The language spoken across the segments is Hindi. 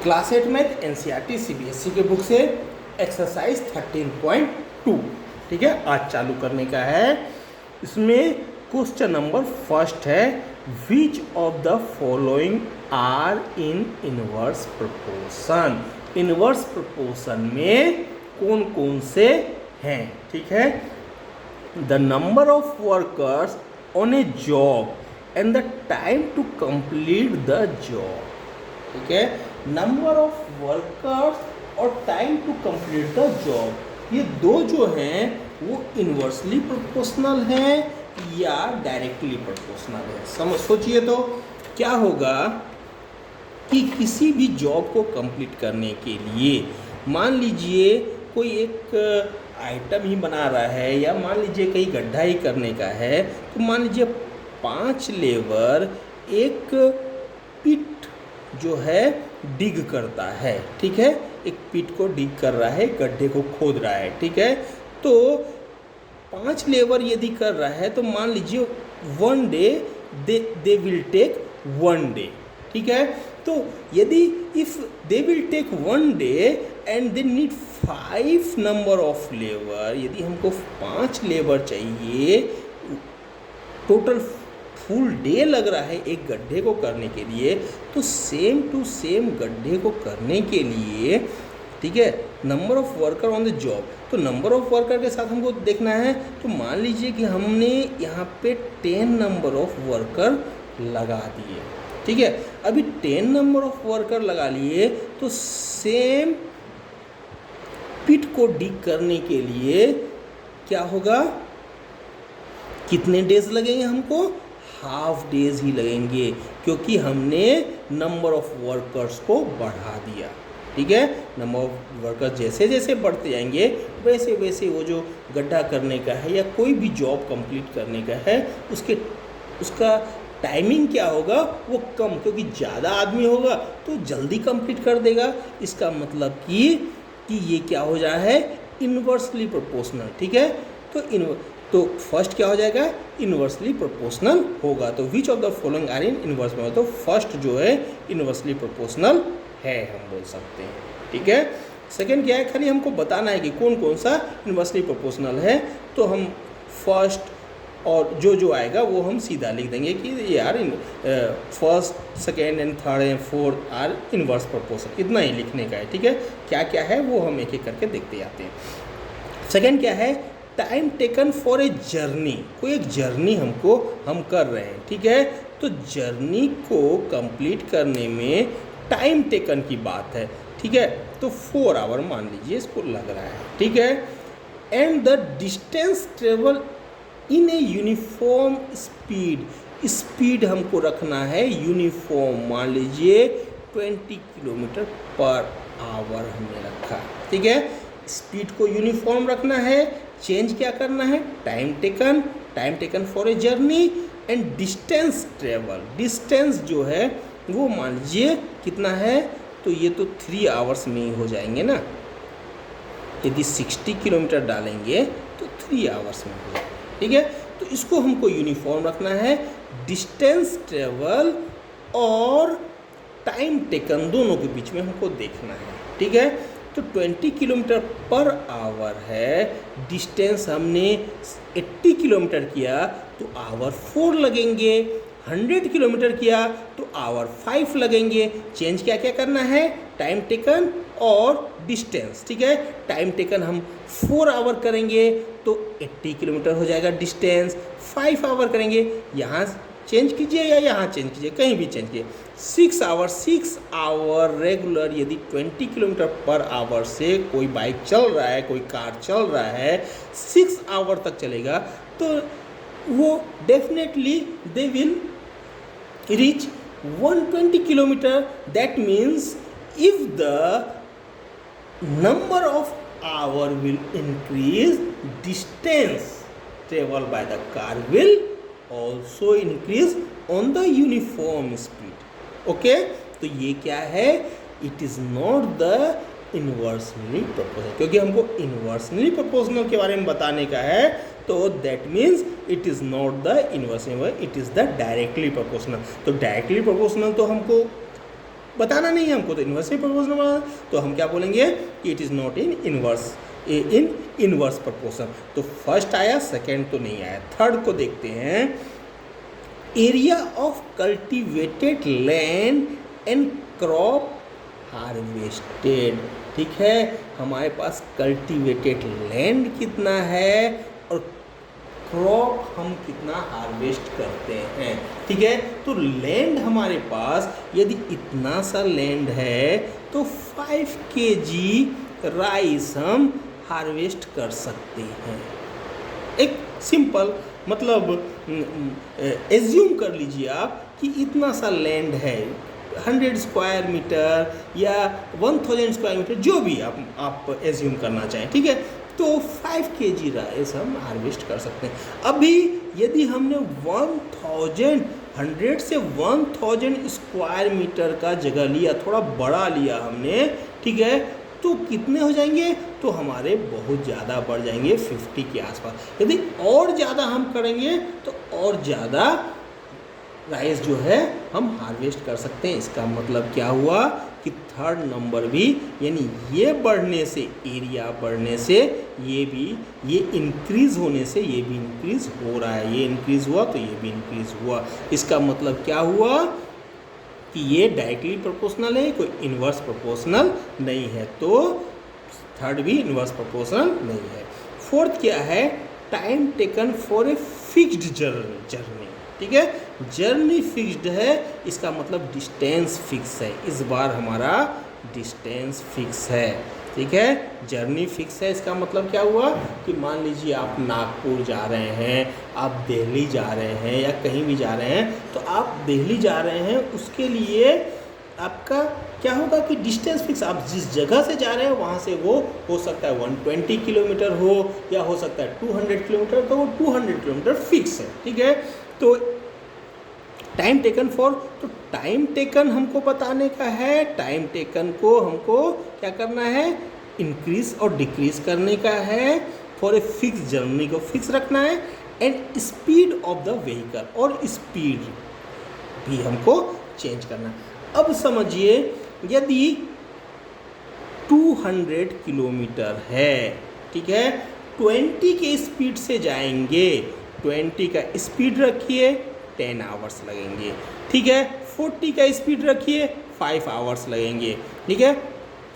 क्लास 8 मैथ एनसीईआरटी सीबीएसई के बुक से एक्सरसाइज 13.2 ठीक है, आज चालू करने का है। इसमें क्वेश्चन नंबर फर्स्ट है, which of the following are in inverse proportion. Inverse proportion में कौन कौन से हैं, ठीक है। The number of workers on a job and the time to complete the job, ठीक है। नंबर ऑफ वर्कर्स और time to complete the job, ये दो जो हैं वो इन्वर्सली प्रोपोर्शनल हैं या डायरेक्टली प्रोपोर्शनल है। सोचिए तो क्या होगा कि किसी भी जॉब को कंप्लीट करने के लिए मान लीजिए कोई एक आइटम ही बना रहा है या मान लीजिए कहीं गड्ढा ही करने का है, तो मान लीजिए 5 लेबर एक पिट जो है डिग करता है, ठीक है। एक पिट को डिग कर रहा है, गड्ढे को खोद रहा है, ठीक है। तो 5 लेबर यदि कर रहा है तो मान लीजिए 1 day they will take 1 day, ठीक है। तो यदि if they will take 1 day and they need 5 number of labour, यदि हमको 5 लेबर चाहिए, टोटल फुल डे लग रहा है एक गड्ढे को करने के लिए, तो सेम टू सेम गड्ढे को करने के लिए, ठीक है, number of worker on the job, तो नंबर ऑफ वर्कर के साथ हमको देखना है। तो मान लीजिए कि हमने यहाँ पे 10 नंबर ऑफ वर्कर लगा दिए, ठीक है। अभी 10 नंबर ऑफ वर्कर लगा लिए तो सेम पिट को डिग करने के लिए क्या होगा, कितने डेज लगेंगे हमको, हाफ डेज ही लगेंगे, क्योंकि हमने नंबर ऑफ वर्कर्स को बढ़ा दिया, ठीक है। नंबर ऑफ वर्कर्स जैसे जैसे बढ़ते जाएंगे वैसे वैसे वो जो गड्ढा करने का है या कोई भी जॉब कंप्लीट करने का है उसका टाइमिंग क्या होगा, वो कम, क्योंकि ज़्यादा आदमी होगा तो जल्दी कंप्लीट कर देगा। इसका मतलब कि ये क्या हो जा है, इन्वर्सली प्रोपोर्शनल, ठीक है। तो फर्स्ट क्या हो जाएगा, इन्वर्सली प्रोपोर्शनल होगा। तो which of the following are in inverse में, तो फर्स्ट जो है इन्वर्सली प्रोपोर्शनल है, हम बोल सकते हैं, ठीक है। सेकंड क्या है, खाली हमको बताना है कि कौन कौन सा इन्वर्सली प्रोपोर्शनल है। तो हम फर्स्ट और जो आएगा वो हम सीधा लिख देंगे कि यार first second and third and fourth are inverse proportional, इतना ही लिखने का है, ठीक है। क्या क्या है वो हम एक एक करके देखते जाते हैं। सेकेंड क्या है, time taken for a journey, कोई एक जर्नी हम कर रहे हैं, ठीक है। तो जर्नी को कंप्लीट करने में टाइम टेकन की बात है, ठीक है। तो 4 आवर मान लीजिए इसको लग रहा है, ठीक है। And the distance travel in a uniform speed हमको रखना है यूनिफॉर्म, मान लीजिए 20 किलोमीटर पर आवर हमने रखा, ठीक है। स्पीड को यूनिफॉर्म रखना है, चेंज क्या करना है, time taken for a journey and distance travel, distance जो है वो मान लीजिए कितना है, तो ये तो 3 आवर्स में ही हो जाएंगे ना। यदि 60 किलोमीटर डालेंगे तो 3 आवर्स में हो जाएगा, ठीक है। तो इसको हमको यूनिफॉर्म रखना है, डिस्टेंस ट्रेवल और टाइम टेकन दोनों के बीच में हमको देखना है, ठीक है। तो 20 किलोमीटर पर आवर है, डिस्टेंस हमने 80 किलोमीटर किया तो आवर 4 लगेंगे, 100 किलोमीटर किया तो आवर 5 लगेंगे। चेंज क्या क्या करना है, टाइम टेकन और डिस्टेंस, ठीक है। टाइम टेकन हम 4 आवर करेंगे तो 80 किलोमीटर हो जाएगा डिस्टेंस, 5 आवर करेंगे, यहाँ चेंज कीजिए या यहाँ चेंज कीजिए, कहीं भी चेंज कीजिए। 6 आवर रेगुलर, यदि 20 किलोमीटर पर आवर से कोई बाइक चल रहा है, कोई कार चल रहा है, 6 आवर तक चलेगा, तो वो definitely they will reach 120 kilometre. That means if the number of hour will increase, distance traveled by the car will also increase on the uniform speed, okay। तो ये क्या है, it is not the inversely proportional, क्योंकि हमको inversely proportional के बारे में बताने का है, तो that means it is not the inversely, it is the directly proportional। तो directly proportional तो हमको बताना नहीं है हमको, तो इन्वर्सली प्रोपोर्शनल बनाना, तो हम क्या बोलेंगे कि it is not in inverse, in inverse proportion. तो फर्स्ट आया, सेकेंड तो नहीं आया। थर्ड को देखते हैं, area of cultivated land and crop harvested. ठीक है, हमारे पास कल्टिवेटेड लैंड कितना है और क्रॉप हम कितना हार्वेस्ट करते हैं। ठीक है, तो लैंड हमारे पास यदि इतना सा लैंड है तो 5 kg राइस हम हार्वेस्ट कर सकते हैं। एक सिंपल मतलब एज्यूम कर लीजिए आप कि इतना सा लैंड है, 100 स्क्वायर मीटर या 1000 स्क्वायर मीटर, जो भी आप एज्यूम करना चाहें। ठीक है, तो 5 kg राइस हम हार्वेस्ट कर सकते हैं। अभी यदि हमने 100 से 1000 स्क्वायर मीटर का जगह लिया, थोड़ा बड़ा लिया हमने, ठीक है, तो कितने हो जाएंगे, तो हमारे बहुत ज़्यादा बढ़ जाएंगे 50 के आसपास। यदि और ज़्यादा हम करेंगे तो और ज़्यादा राइस जो है हम हार्वेस्ट कर सकते हैं। इसका मतलब क्या हुआ कि थर्ड नंबर भी, यानी ये बढ़ने से, एरिया बढ़ने से, ये भी, ये इंक्रीज़ होने से ये भी इंक्रीज़ हो रहा है, ये इंक्रीज़ हुआ तो ये भी इंक्रीज़ हुआ। इसका मतलब क्या हुआ कि ये डायरेक्टली प्रोपोर्शनल है, कोई इन्वर्स प्रोपोर्शनल नहीं है। तो थर्ड भी इन्वर्स प्रोपोर्शनल नहीं है। फोर्थ क्या है, time taken for a fixed journey. ठीक है, जर्नी फिक्स्ड है, इसका मतलब डिस्टेंस फिक्स है। इस बार हमारा डिस्टेंस फिक्स है। ठीक है, जर्नी फिक्स है, इसका मतलब क्या हुआ कि मान लीजिए आप नागपुर जा रहे हैं, आप दिल्ली जा रहे हैं या कहीं भी जा रहे हैं, तो आप दिल्ली जा रहे हैं, उसके लिए आपका क्या होगा कि डिस्टेंस फिक्स, आप जिस जगह से जा रहे हैं वहाँ से वो हो सकता है 120 किलोमीटर हो या हो सकता है 200 किलोमीटर, तो वो 200 किलोमीटर फिक्स है। ठीक है, तो टाइम टेकन फॉर, तो टाइम टेकन हमको बताने का है, टाइम टेकन को हमको क्या करना है, इंक्रीज और डिक्रीज करने का है। फॉर ए फिक्स जर्नी को फिक्स रखना है, and speed of the vehicle, और स्पीड भी हमको चेंज करना है। अब समझिए यदि 200 किलोमीटर है, ठीक है, 20 के स्पीड से जाएंगे, 20 का स्पीड रखिए 10 आवर्स लगेंगे। ठीक है, 40 का स्पीड रखिए 5 आवर्स लगेंगे। ठीक है,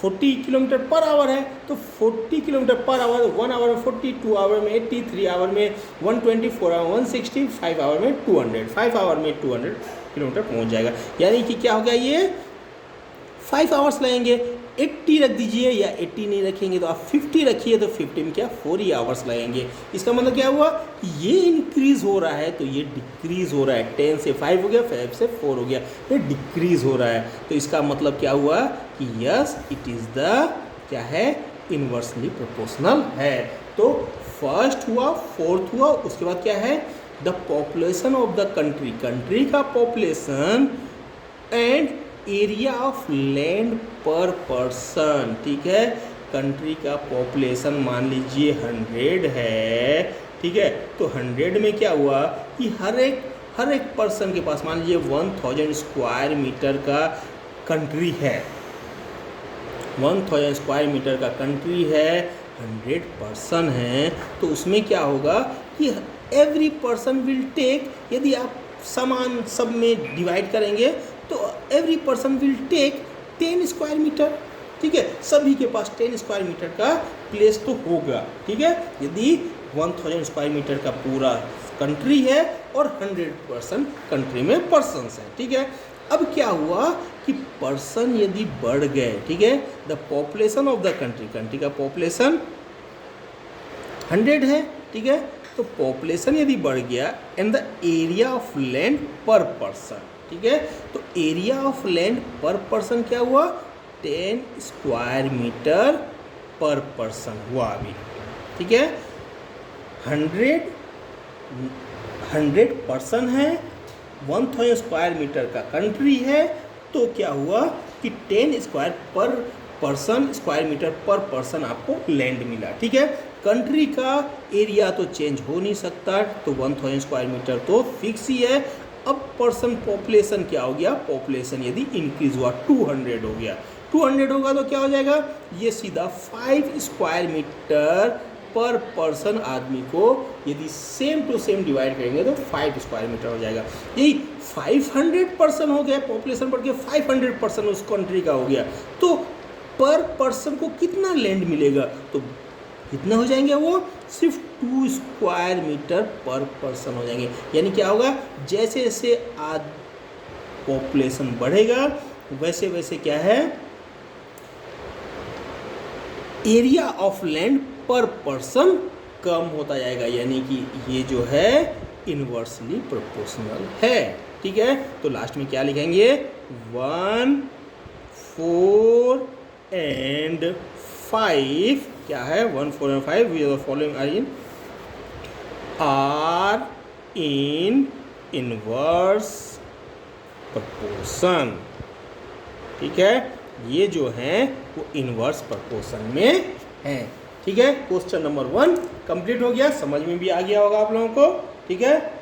40 किलोमीटर पर आवर है, तो 40 किलोमीटर पर आवर, 1 आवर में 40, 2 आवर में 80, 3 आवर में 120, 4 आवर 160, 5 आवर में 200, 5 आवर में 200 किलोमीटर पहुंच जाएगा। यानी कि क्या हो गया, ये 5 आवर्स लगेंगे। 80 रख दीजिए, या 80 नहीं रखेंगे तो आप 50 रखिए, तो 50 में क्या 4 ही आवर्स लगेंगे। इसका मतलब क्या हुआ कि ये इंक्रीज़ हो रहा है तो ये डिक्रीज़ हो रहा है। 10 से 5 हो गया, 5 से 4 हो गया, ये डिक्रीज़ हो रहा है। तो इसका मतलब क्या हुआ कि यस, इट इज़ द क्या है, इन्वर्सली प्रोपोर्शनल है। तो फर्स्ट हुआ, फोर्थ हुआ, उसके बाद क्या है, the population of the country, country का population and area of land per person. ठीक है, कंट्री का पॉपुलेशन मान लीजिए 100 है, ठीक है, तो 100 में क्या हुआ कि हर एक पर्सन के पास मान लीजिए 1000 स्क्वायर मीटर का कंट्री है, 1000 स्क्वायर मीटर का कंट्री है, 100 पर्सन हैं, तो उसमें क्या होगा कि एवरी पर्सन विल टेक, यदि आप समान सब में डिवाइड करेंगे तो every person will take 10 square metre. ठीक है, सभी के पास 10 स्क्वायर मीटर का प्लेस तो होगा। ठीक है, यदि 1000 स्क्वायर मीटर का पूरा कंट्री है और 100% कंट्री में पर्सन्स हैं। ठीक है, अब क्या हुआ कि पर्सन यदि बढ़ गए, ठीक है, the population of the country, country का पॉपुलेशन 100 है, ठीक है, तो पॉपुलेशन यदि बढ़ गया and the area of land per person, ठीक है, तो area of land per person क्या हुआ, 10 स्क्वायर मीटर पर पर्सन हुआ अभी। ठीक है, 100 पर्सन है, 1000 स्क्वायर मीटर का कंट्री है, तो क्या हुआ कि 10 स्क्वायर पर पर्सन, स्क्वायर मीटर पर पर्सन आपको लैंड मिला। ठीक है, कंट्री का एरिया तो चेंज हो नहीं सकता, तो 1000 स्क्वायर मीटर तो फिक्स ही है। अब पर्सन पॉपुलेशन क्या हो गया, पॉपुलेशन यदि इंक्रीज हुआ 200 हो गया, 200 होगा तो क्या हो जाएगा, ये सीधा 5 स्क्वायर मीटर पर पर्सन आदमी को यदि सेम टू सेम डिवाइड करेंगे तो 5 स्क्वायर मीटर हो जाएगा। यही 500 पर्सन हो गया, पॉपुलेशन बढ़ के 500 पर्सन उस कंट्री का हो गया, तो पर पर्सन को कितना लैंड मिलेगा, तो कितना हो जाएंगे वो, सिर्फ 2 स्क्वायर मीटर पर पर्सन हो जाएंगे। यानी क्या होगा, जैसे जैसे पॉपुलेशन बढ़ेगा वैसे वैसे क्या है, area of land per person कम होता जाएगा, यानी कि ये जो है इनवर्सली प्रोपोर्शनल है। ठीक है, तो लास्ट में क्या लिखेंगे, 1, 4 एंड 5 क्या है, 1, 4 and 5 we are following are in inverse proportion. ठीक है, ये जो हैं वो इनवर्स प्रोपोर्शन में हैं। ठीक है, क्वेश्चन नंबर 1 कंप्लीट हो गया, समझ में भी आ गया होगा आप लोगों को। ठीक है।